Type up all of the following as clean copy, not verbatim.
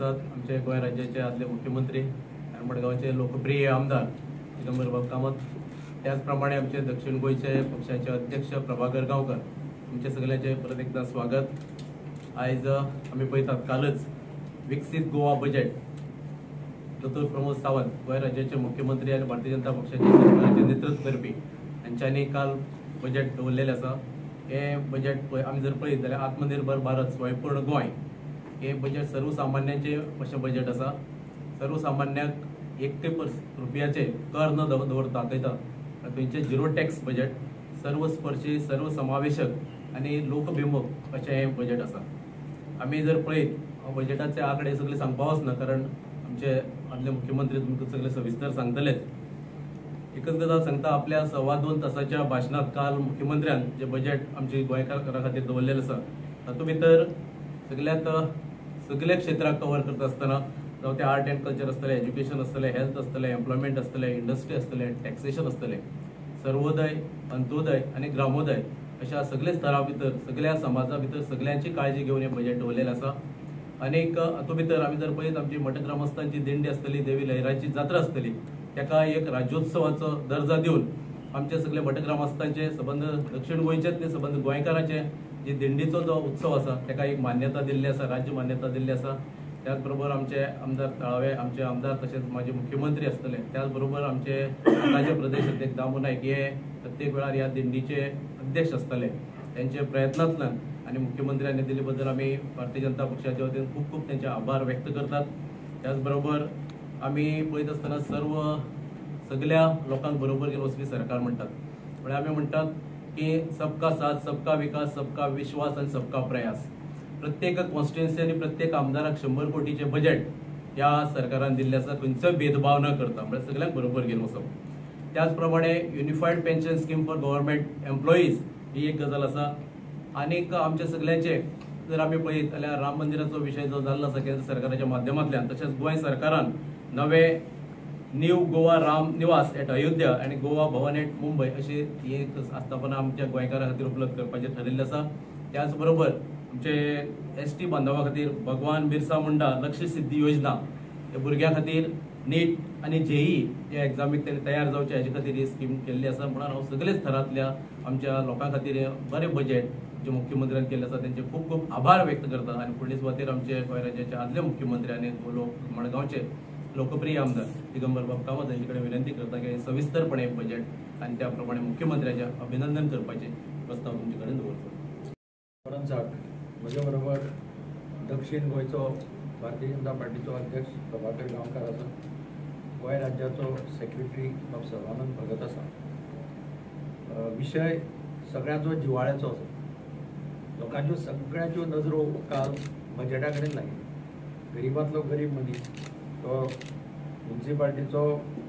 प्रसाद आमचे गोंय राज्याचे आदले मुख्यमंत्री आणि मडगांवचे लोकप्रिय आमदार दिगंबर बाब कामत, त्याचप्रमाणे आमचे दक्षिण गोंयचे पक्षाचे अध्यक्ष प्रभाकर गांवकर, तुमचे सगळ्यांचे परत एकदा स्वागत। आयज आम्ही पळयतात कालच विकसित गोवा बजेट डॉ. प्रमोद सावंत गोंय राज्याचे मुख्यमंत्री आणि भारतीय जनता पक्षाचे सरकाराचे नेतृत्व करपी यांच्यानी काल बजेट दवरलेले आसा। हे बजेट आमी जर पळयत जाल्यार आत्मनिर्भर भारत स्वयंपूर्ण गोंय हे बजेट सर्वसामान्यांचे अशें बजेट आसा। सर्वसामान्यांक 1 रुपयाचे कर न दवरता दाखयता थंयचे झिरो टॅक्स बजेट, सर्वस्पर्शी सर्वसमावेशक आणि लोकभिमुख अशें हे बजेट आसा। आमी जर पळयत बजेटाचे आंकडे सगळे सांगपा वचना कारण आमचे आदले मुख्यमंत्री तुमकां सगळे सविस्तर सांगतलेच। एकच गजाल सांगता, आपल्या 2.25 तासाच्या भाशणात काल मुख्यमंत्र्यान जे बजेट आमचे गोंयकारां खातीर दवरलेलें आसा तातूंत भितर सगळ्या क्षेत्राक कवर करता आसतना जावं ते आर्ट एंड कल्चर आसतलें, एज्युकेशन आसतलें, हेल्थ आसतलें, एम्प्लॉयमेंट आसतलें, इंडस्ट्री आसतलें, टॅक्सेशन आसतलें, सर्वोदय, अंत्योदय आणि ग्रामोदय अशा सगळे स्तरा भितर सगळ्या समाजा भितर सगळ्यांची काळजी घेवन हें बजेट दवरलेलें आसा। आनीक हातूंत भितर आमी जर पळयत आमची मठग्रामस्थांची दिंडी आसतली, देवी लहराची जात्रा आसतली, ताका एक राज्योत्सवाचो दर्जा दिवन आमचे सगळे मठग्रामस्थांचे संबंध दक्षिण गोंयचेच न्ही संबंध गोंयकारांचे जी दिंडीचो जो उत्सव आसा ताका एक मान्यता दिल्ली आसा, राज्य मान्यता दिल्ली आसा। त्याच बरोबर आमचे आमदार तळावे, आमचे आमदार तशेंच माजी मुख्यमंत्री आसतले, त्याच बरोबर आमचे राज्य प्रदेश अध्यक्ष दामू नायक हे प्रत्येक वेळार ह्या दिंडीचे अध्यक्ष आसतले। त्यांचे प्रयत्नांतल्यान आणि मुख्यमंत्र्यांनी दिल्ले बद्दल आमी भारतीय जनता पक्षाच्या वतीन खूब खूब त्यांचे आभार व्यक्त करतात। त्याच बरोबर आमी पळयत आसतना सगळ्या लोकांक बरोबर घेवन वचपी सरकार म्हणटात, म्हळ्यार आमी म्हणटात की सबका साथ, सबका विकास, सबका विश्वास आणि सबका प्रयास। प्रत्येक कॉन्स्टिट्युएन्सी आणि प्रत्येक आमदाराक 100 कोटीचे बजेट ह्या सरकारान दिल्ले आसा, खंयचोय भेदभाव न करता, म्हणजे सगळ्यांक बरोबर घेवन वचप। त्याचप्रमाणे unified pension scheme for government employees ही एक गजाल आसा। आनीक आमचे सगळ्यांचे जर आमी पळयत जाल्यार राम मंदिराचो विशय जो जाल्लो आसा केंद्र सरकाराच्या माध्यमांतल्यान, तशेंच गोंय सरकारान नवे न्यू गोवा राम निवास एट अयोध्या आणि गोवा भवन एट मुंबई अशी एक आस्थापना आमच्या गोंयकारां खातीर उपलब्ध करपाचें ठरिल्लें आसा। त्याच बरोबर आमचे ST बांधवा खातीर भगवान बिरसा मुंडा लक्ष्य सिद्धी योजना ह्या भुरग्यां खातीर नीट आणि JEE ह्या एग्जामीक तयार जावचे हाचे खातीर ही स्कीम केल्ली आसा। म्हणून हांव सगळे स्तरांतल्या आमच्या लोकां खातीर बरें बजेट जे मुख्यमंत्र्यान केल्लें आसा तेंचे खूब खूब आभार व्यक्त करता। आनी फुडले सुवातेर आमचे गोंय राज्याचे आदले मुख्यमंत्री आनी मडगांवचे लोकप्रिय आमदार दिगंबर बाब कामत हांचे कडेन विनंती करता की सविस्तरपणे बजेट आणि त्या प्रमाणे मुख्यमंत्र्याचे अभिनंदन करपाचे प्रस्ताव तुमचे कडेन दवरतो। म्हजे बरोबर दक्षिण गोंयचो भारतीय जनता पार्टीचो अध्यक्ष प्रभाकर गांवकर आसा, गोंय राज्याचो सेक्रेटरी डॉ. सर्वानंद भगत आसा। विशय सगळ्यांचो जिवाळ्याचो आसा, लोकांच्यो सगळ्यांच्यो नजरो काल बजेटा कडेन लागली। गरीबांतलो गरीब मनीस, तो म्युन्सिपाल्टीचो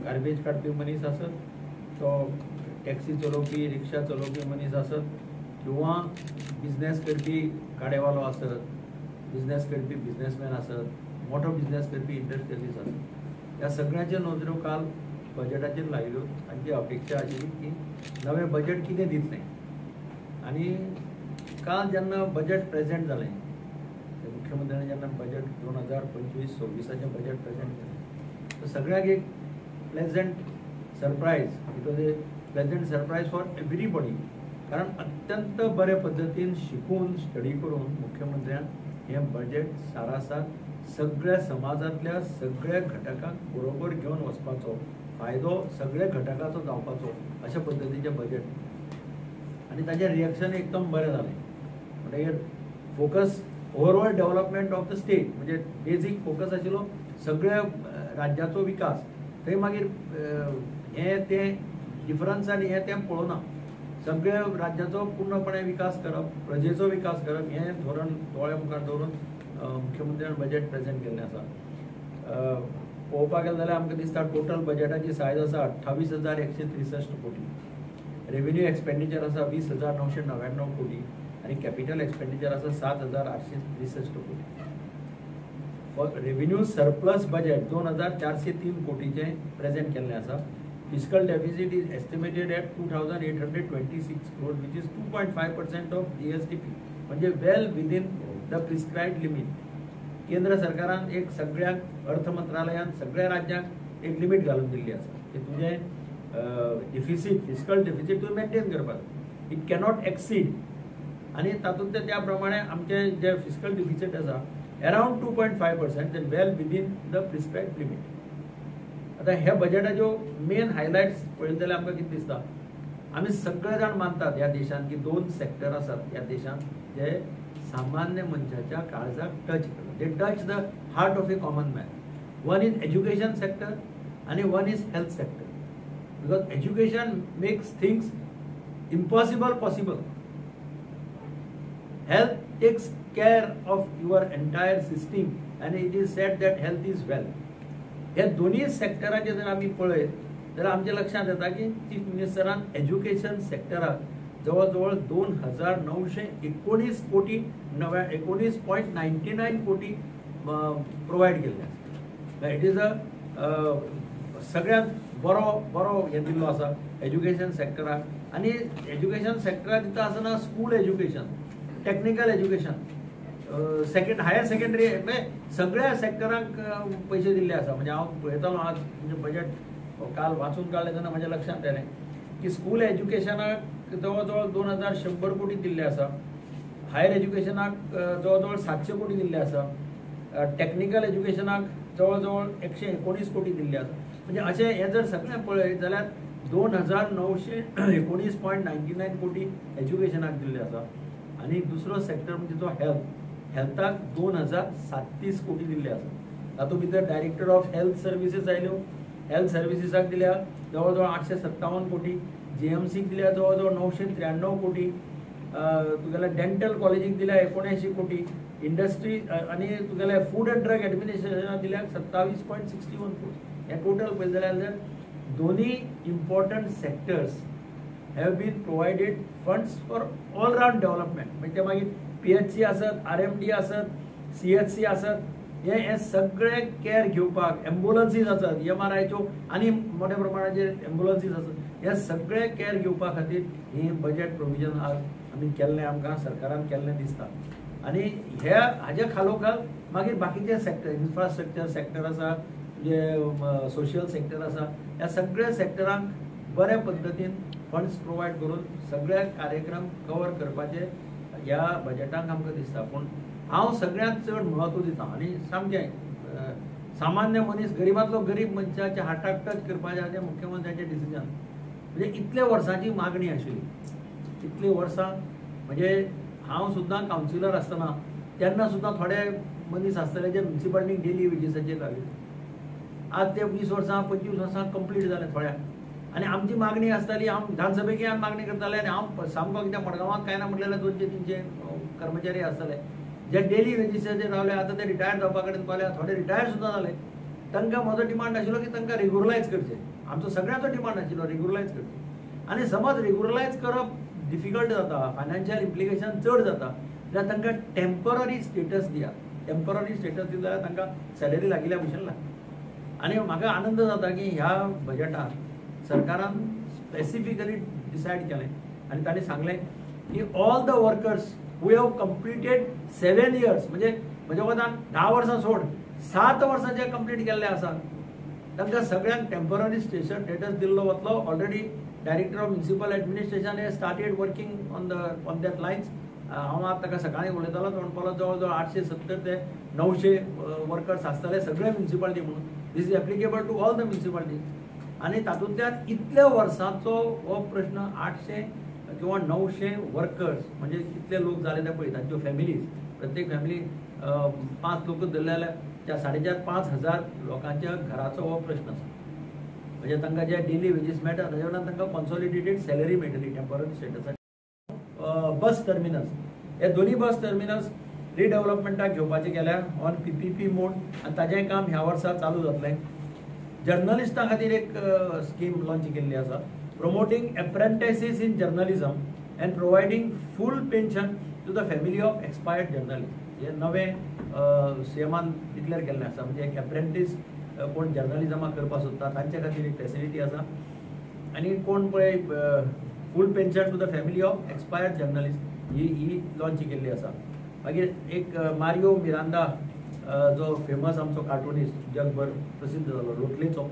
गार्बेज काडपी मनीस आसत, तो टॅक्सी चलोवपी, रिक्षा चलोवपी मनीस आसत, किंवा बिझनेस करपी गाडेवालो आसत, बिझनेस करपी बिझनेसमॅन आसत, मोठो बिझनेस करपी इंडस्ट्रियलिस्ट आसत, ह्या सगळ्यांच्यो नजरो काल बजेटाचेर लायल्यो। तांची अपेक्षा आशिल्ली की नवें बजेट कितें दितलें। आनी काल जेन्ना बजेट प्रेजेंट जालें, मुख्यमंत्र्यान जेन्ना बजेट 2025-26 बजेट प्रेजेंट केलें, तर सगळ्यांक एक pleasant surprise, it was a pleasant surprise for everybody. कारण अत्यंत बरे पद्धतीन शिकून स्टडी करून मुख्यमंत्र्यान हें बजेट सारासार सगळ्या समाजांतल्या सगळ्या घटकांक बरोबर घेवन वचपाचो, फायदो सगळ्या घटकाचो जावपाचो अशा पद्धतीचें बजेट। आनी ताचें रिएक्शन एकदम बरें जालें। म्हणजे focus overall development of the state, म्हणजे बेजीक फोकस आशिल्लो सगळ्या राज्याचो विकास। थंय मागीर हें तें डिफरन्स आनी हें तें पळोवना, सगळ्या राज्याचो पूर्णपणे विकास करप, प्रजेचो विकास करप हें धोरण दोळे मुखार दवरून मुख्यमंत्र्यान बजेट प्रेजेंट केल्लें आसा। पळोवपाक गेले जाल्यार आमकां दिसता टोटल बजेटाची सायज आसा 28,163 कोटी, रेव्हेन्यू एक्सपेंडिचर आसा 20,999 कोटी आणि कॅपिटल एक्सपेंडिचर आसा 7,863 कोटी। फॉर रेव्हेन्यू सरप्लस बजेट 2,403 कोटीचें प्रेजेंट केल्लें आसा। Fiscal deficit is estimated at 2,826 crore, which is 2.5% of GSDP, म्हणजे well within the prescribed limit. केंद्र सरकारान एक सगळ्यांक अर्थ मंत्रालयान सगळ्या राज्यांक एक लिमिट घालून दिल्ली आसा की तुझे डिफिसीट फिस्कल डिफिसीट तूं मेंटेन करपाक इट कॅनॉट एक्सीड आणि तातूंतले त्या प्रमाणे आमचे जे फिस्कल डिफिसीट आसा around 2.5% end well within the prescribed limit. आता ह्या बजेटाच्यो मेन हायलायट्स पळयले जाल्यार आमकां कितें दिसता, आमी सगळे जाण मानतात ह्या देशांत की 2 सेक्टर आसात ह्या देशांत जे सामान्य मनशाच्या काळजाक टच करतात. They touch the heart of a common man. One is education sector आणि one is health sector. Because education makes things impossible possible. Health takes care of your entire system and it is said that health is wealth. ह्या दोन्ही सेक्टराचे जर आम्ही पळयत जाल्यार आमच्या लक्षात येता की चीफ मिनिस्टरान एज्युकेशन सेक्टराक जवळ 2,919 कोटी 19.99 कोटी प्रोवायड केल्ले. इट इज अ सगळ्यात बरो हे दिल्लो आसा एज्युकेशन सेक्टराक. आणि एज्युकेशन सेक्टराक दिता आसतना school education, technical education, higher secondary सगळ्या सेक्टरांक पैसे दिल्ले आसा. म्हणजे हांव पळयतालो आज म्हणजे बजेट काल वाचून काडलें तेन्ना म्हज्या लक्षांत येलें की स्कूल एज्युकेशनाक जवळ 2,100 कोटी दिल्ले आसा, हायर एज्युकेशनाक जवळ 700 कोटी दिल्ले आसा, टेक्निकल एज्युकेशनाक जवळ 119 कोटी दिल्ले आसा. म्हणजे अशें हें जर सगळें पळयत जाल्यार 2,919.99 कोटी एज्युकेशनाक दिल्ले आसा. आणि दुसरो सेक्टर म्हणजे तो हेल्थाक 2,037 कोटी दिल्ले आसा. तातूंत भितर डायरेक्टर ऑफ हेल्थ सर्विसीस आयल्यो, हेल्थ सर्विसीसाक दिल्या जवळ 857 कोटी, जीएमसीक दिल्या जवळ 993 कोटी, तुगेल्या डेंटल कॉलेजीक दिल्या 79 कोटी, इंडस्ट्री आणि तुगेल्या फूड अँड ड्रग एडमिनिस्ट्रेशनाक दिल्या 27.61 कोटी. हे टोटल पळयलें जाल्यार दोन्ही important sectors have been provided funds for all round development. म्हणजे मागीर PHC आसत, RMD आसत, CHC आसत, हे सगळे केअर घेवपाक, एम्ब्युलन्सीज आसत, MRIच्यो आणि मोठ्या प्रमाणाचेर एम्ब्युलन्सीज आसत, हे सगळे केअर घेवपा खातीर ही बजेट प्रोविजन आमी केल्लें, आमकां सरकारान केल्लें दिसता. आणि हाजे खालोखाल मागीर बाकीचे सेक्टर, इन्फ्रास्ट्रक्चर सेक्टर आसा, जे सोशियल सेक्टर आसा, ह्या सगळ्या सेक्टरांक बऱ्या पद्दतीन फंड्स प्रोवायड करून सगळे कार्यक्रम कवर करपाचे ह्या बजेटांक आमकां दिसता. पूण हांव सगळ्यांत चड म्हत्व दिता आणि सामकें सामान्य मनीस, गरीबांतलो गरीब मनशाच्या हार्टाक टच करपाचें हाजें मुख्यमंत्र्याचें डिसिजन. म्हणजे इतल्या वर्सांची मागणी आशिल्ली, इतली वर्सां. म्हणजे हांव सुद्दां कावन्सिलर आसतना तेन्ना सुद्दां थोडे मनीस आसतले जे म्युनिसिपालिटीक डेली वेजीसाचेर रावले. आज ते 20 वर्सां 25 वर्सां कंप्लीट जाले थोड्या. आणि आमची मागणी आसताली, हांव विधानसभेक मागणी करताले आणि हांव सामको कित्याक मडगांवांत कांय ना म्हटलें 200-300 कर्मचारी आसतले जे डेली वेजीसाचेर रावले. आतां ते रिटायर जावपा कडेन पावले, थोडे रिटायर सुद्दां जाले. तांकां म्हजो डिमांड आशिल्लो की तांकां रेग्युलरायज करचें. आमचो सगळ्यांचो डिमांड आशिल्लो रेग्युलरायज करचें. आणि समज रेग्युलरायज करप डिफिकल्ट जाता, फायनान्शियल इम्प्लिकेशन चड जाता, जाल्यार तांकां टेम्पररी स्टेटस दियात. टेम्पररी स्टेटस दिता जाल्यार तांकां सॅलरी लागिल्ल्या भशेन लागता. आणि म्हाका आनंद जाता की ह्या बजेटांत सरकारान स्पेसिफिकली डिसायड केलें आणि ताणें सांगलें की all the workers who have completed 7 years, म्हणजे म्हज्या कोतान 10 वर्सां सोड 7 वर्सांचे कंप्लीट केल्ले आसात, तांकां सगळ्यांक टेम्पररी स्टेटस दिल्लो वतलो. Already director of municipal administration हे started working on that lines. हांव आतां ताका सकाळीं उलयतालो तोंडपालो जवळ 870 ते 900 वर्कर्स आसतले सगळे म्युनिसिपालिटी म्हणून. This is applicable to all the municipality. आणि तातूंतल्यान इतल्या वर्सांचो हो प्रश्न 800 किंवा 900 वर्कर्स म्हणजे कितले लोक जाले ते पळय, तांच्यो फॅमिलीज, प्रत्येक फॅमिली 5 लोक धरले जाल्यार त्या 4,500 लोकांच्या घराचो हो प्रश्न आसा. म्हणजे तांकां जे डेली वेजीस मेळटा ताजे कडल्यान तांकां कॉन्सॉलिडेटेड सॅलरी मेळटली टेम्पररी स्टेटसाची. बस टर्मिनस, हे दोन्ही बस टर्मिनस रिडेव्हलपमेंटाक घेवपाचे केल्या ऑन PPP मोड आणि ताजें काम ह्या वर्सा चालू जातलें. जर्नलिस्टां खातीर एक स्कीम लॉन्च केल्ली आसा, promoting apprenticeships in journalism and providing full pension to the family of expired journalist. हे नवें सीएमान डिक्लेअर केल्लें आसा. म्हणजे एक एप्रेंटीस कोण जर्नलिझमाक करपाक सोदता तांचे खातीर एक फॅसिलिटी आसा. आनी कोण पळय full pension to the family of expired journalist ही लॉन्च केल्ली आसा. मागीर एक मारियो मिरांदा जो फेमस आमचो कार्टुनिस्ट जगभर प्रसिद्ध जालो लोटलेचो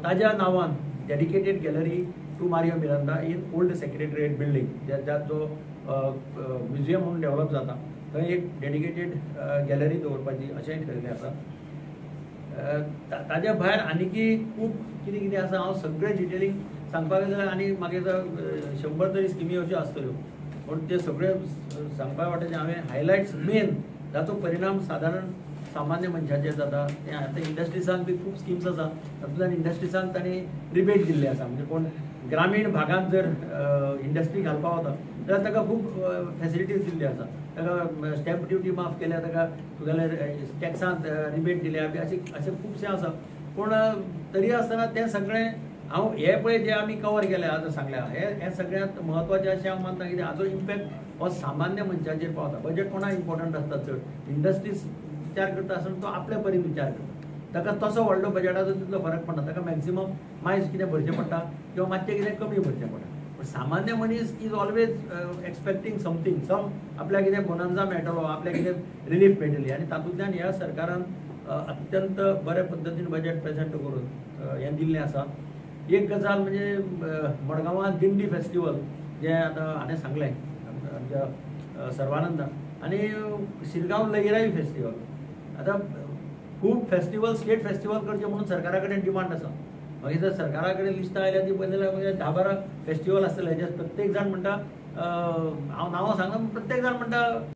ताज्या नांवान dedicated gallery to Mario Miranda in old secretariat building ज्यात जो म्युझियम म्हणून डेव्हलप जाता थंय एक डेडिकेटेड गॅलरी दवरपाची अशेंय ठरयल्लें आसा. ताज्या भायर आनीकय खूब कितें कितें आसा हांव सगळें डिटेलींग सांगपाक जाल्यार आनी मागीर 100 तरी स्किमी अश्यो आसतल्यो पूण ते सगळे सांगपा वाटेचे हांवें हायलायट्स मेन जाचो परिणाम सादारण सामान्य मनशाचेर जाता ते आतां इंडस्ट्रीजांक बी खूब स्किम्स आसा तातूंतल्यान इंडस्ट्रीजांक तांणी रिबेट दिल्ले आसा म्हणजे कोण ग्रामीण भागांत जर इंडस्ट्री घालपाक वता जाल्यार ताका खूब फॅसिलिटीज दिल्ली आसा. ताका स्टॅम्प ड्युटी माफ केल्या ताका तुगेले टॅक्सांत रिबेट दिल्या बी अशें खुबशें आसा पूण तरी आसतना तें सगळें हांव हे पळय जे आमी कवर केले आतां सांगल्या हे सगळ्यांत म्हत्वाचें अशें हांव मानता कितें हाचो इम्पॅक्ट हो सामान्य मनशाचेर पावता. बजेट कोणाक इम्पॉर्टंट आसता चड इंडस्ट्रीज विचार करता आसतना तो आपल्या परीन विचार करता ताका तसो व्हडलो बजेटाचो तितलो फरक पडना ताका मॅक्सिमम मायज कितें भरचें पडटा किंवा मातशें कितें कमी भरचें पडटा. पण सामान्य मनीस इज ऑलवेज एक्सपेक्टींग समथींग सम आपल्याक कितें बोनन्जा मेळटलो आपल्याक कितें रिलीफ मेळटली आनी तातूंतल्यान ह्या सरकारान अत्यंत बरे पद्दतीन बजेट प्रेझेंट करून हें दिल्लें आसा. एक गजाल म्हणजे मडगांवां दिंडी फेस्टिवल जे आतां हाणें सांगलें आमच्या सर्वानंदान आनी शिरगांव लयराई फेस्टिवल आतां खूब फेस्टिवल स्टेट फेस्टिवल करचे म्हणून सरकारा कडेन डिमांड आसा. मागीर जर सरकारा कडेन लिस्टां आयल्या ती पळयत जाल्यार 10-12 फेस्टिवल आसतले जे प्रत्येक जाण म्हणटा हांव नांवां सांगना प्रत्येक जाण म्हणटा